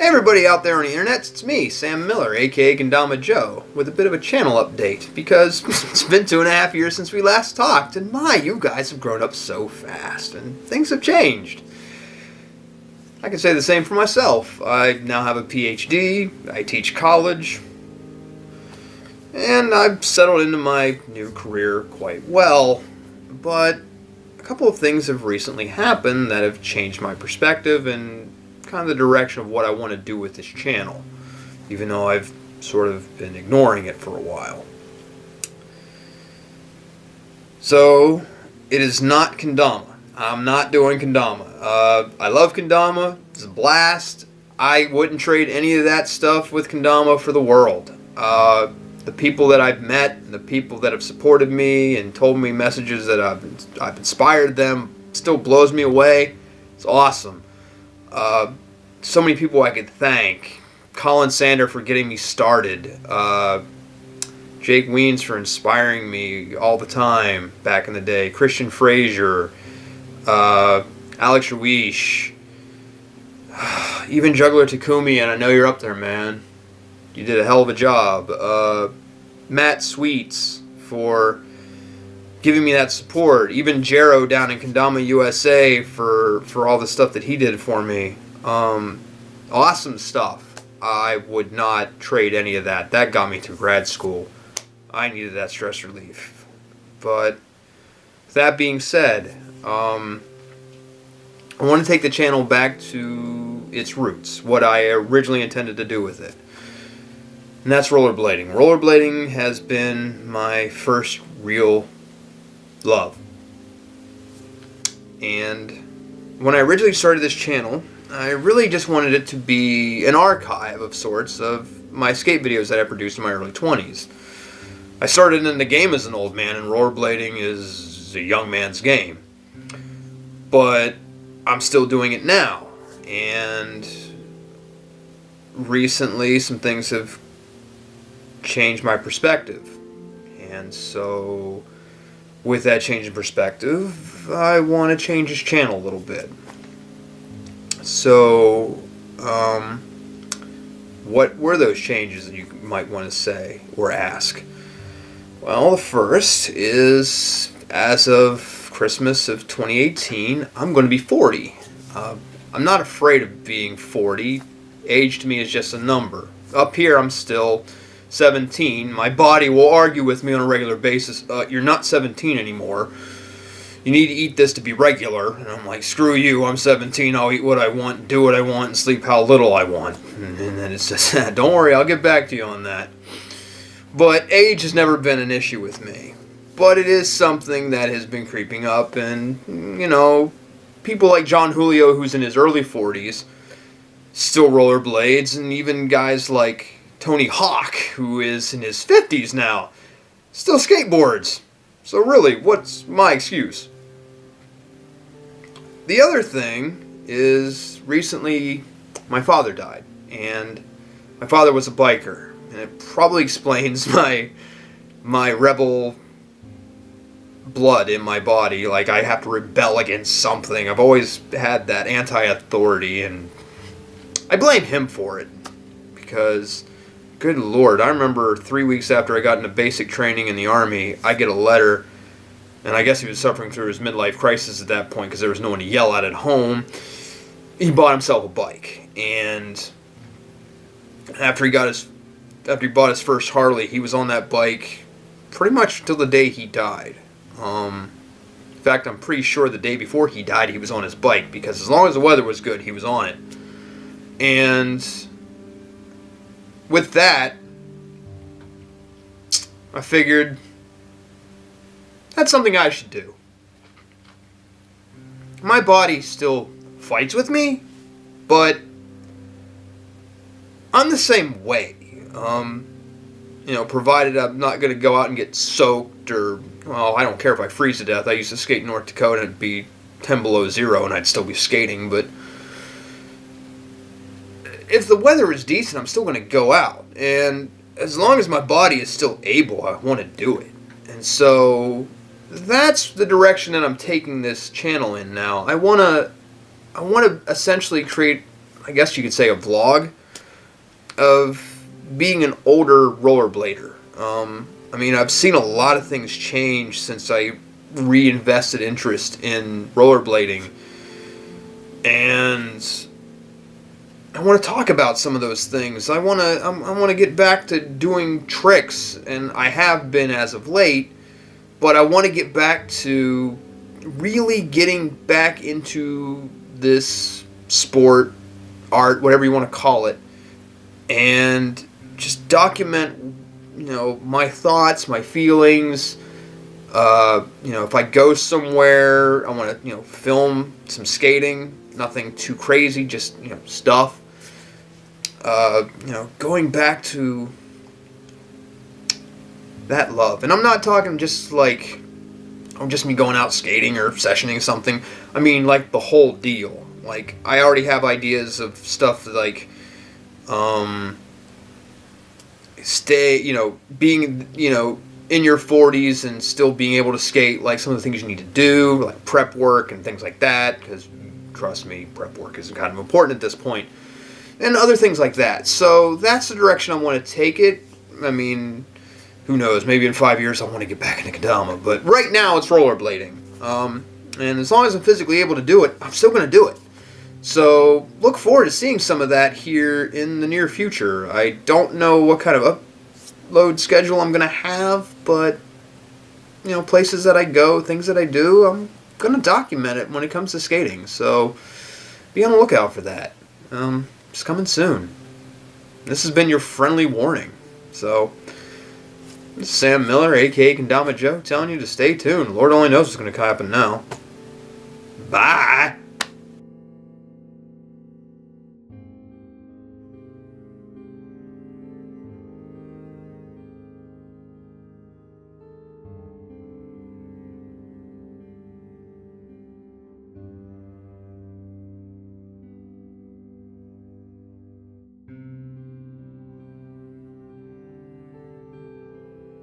Hey everybody out there on the internet, it's me, Sam Miller, aka Kendama Joe, with a bit of a channel update, because it's been 2.5 years since we last talked, and my, you guys have grown up so fast, and things have changed. I can say the same for myself. I now have a PhD, I teach college, and I've settled into my new career quite well, but a couple of things have recently happened that have changed my perspective and kind of the direction of what I want to do with this channel, even though I've sort of been ignoring it for a while. So, it is not Kendama. I'm not doing Kendama. I love Kendama. It's a blast. I wouldn't trade any of that stuff with Kendama for the world. The people that I've met, and the people that have supported me and told me messages that I've inspired them, still blows me away. It's awesome. So many people I could thank. Colin Sander for getting me started. Jake Weens for inspiring me all the time back in the day. Christian Frazier. Alex Ruiz. Even Juggler Takumi, and I know you're up there, man. You did a hell of a job. Matt Sweets for giving me that support. Even Jero down in Kendama, USA for all the stuff that he did for me. Awesome stuff. I would not trade any of that. That got me through grad school. I needed that stress relief. But with that being said, I want to take the channel back to its roots, what I originally intended to do with it. And that's rollerblading. Rollerblading has been my first real love. And when I originally started this channel, I really just wanted it to be an archive of sorts of my skate videos that I produced in my early 20s. I started in the game as an old man, and rollerblading is a young man's game. But I'm still doing it now. And recently some things have changed my perspective. And so with that change in perspective, I want to change this channel a little bit. So, what were those changes that you might want to say or ask? Well, the first is, as of Christmas of 2018, I'm going to be 40. I'm not afraid of being 40. Age to me is just a number. Up here, I'm still 17. My body will argue with me on a regular basis, you're not 17 anymore. You need to eat this to be regular. And I'm like, screw you, I'm 17, I'll eat what I want, do what I want, and sleep how little I want. And then it says, don't worry, I'll get back to you on that. But age has never been an issue with me. But it is something that has been creeping up, and, you know, people like John Julio, who's in his early 40s, still rollerblades, and even guys like Tony Hawk, who is in his 50s now, still skateboards. So really, what's my excuse? The other thing is, recently my father died, and my father was a biker, and it probably explains my rebel blood in my body. Like, I have to rebel against something. I've always had that anti-authority, and I blame him for it, because good Lord, I remember 3 weeks after I got into basic training in the Army, I get a letter, and I guess he was suffering through his midlife crisis at that point because there was no one to yell at home. He bought himself a bike, and after he bought his first Harley, he was on that bike pretty much until the day he died. In fact, I'm pretty sure the day before he died, he was on his bike, because as long as the weather was good, he was on it. And with that, I figured that's something I should do. My body still fights with me, but I'm the same way. You know, provided I'm not going to go out and get soaked, or, well, I don't care if I freeze to death. I used to skate in North Dakota and it'd be 10 below zero and I'd still be skating, but if the weather is decent, I'm still going to go out. And as long as my body is still able, I want to do it. And so that's the direction that I'm taking this channel in now. I want to essentially create I guess you could say, a vlog of being an older rollerblader. I mean, I've seen a lot of things change since I reinvested interest in rollerblading, and I want to talk about some of those things. I want to get back to doing tricks, and I have been as of late, but I want to get back to really getting back into this sport, art, whatever you want to call it, and just document, my thoughts, my feelings. If I go somewhere, I want to, film some skating. Nothing too crazy, just, stuff. Going back to that love. And I'm not talking just like, just me going out skating or sessioning something. I mean, like, the whole deal. Like, I already have ideas of stuff like, being, in your 40s and still being able to skate, like some of the things you need to do, like prep work and things like that, because trust me, prep work is kind of important at this point, and other things like that. So that's the direction I want to take it. I mean, who knows, maybe in 5 years I want to get back into Kendama, but right now it's rollerblading. And as long as I'm physically able to do it, I'm still going to do it. So look forward to seeing some of that here in the near future. I don't know what kind of upload schedule I'm going to have, but, places that I go, things that I do, I'm going to document it when it comes to skating. So be on the lookout for that. It's coming soon. This has been your friendly warning. So this is Sam Miller, a.k.a. Kendama Joe, telling you to stay tuned. Lord only knows what's going to happen now. Bye!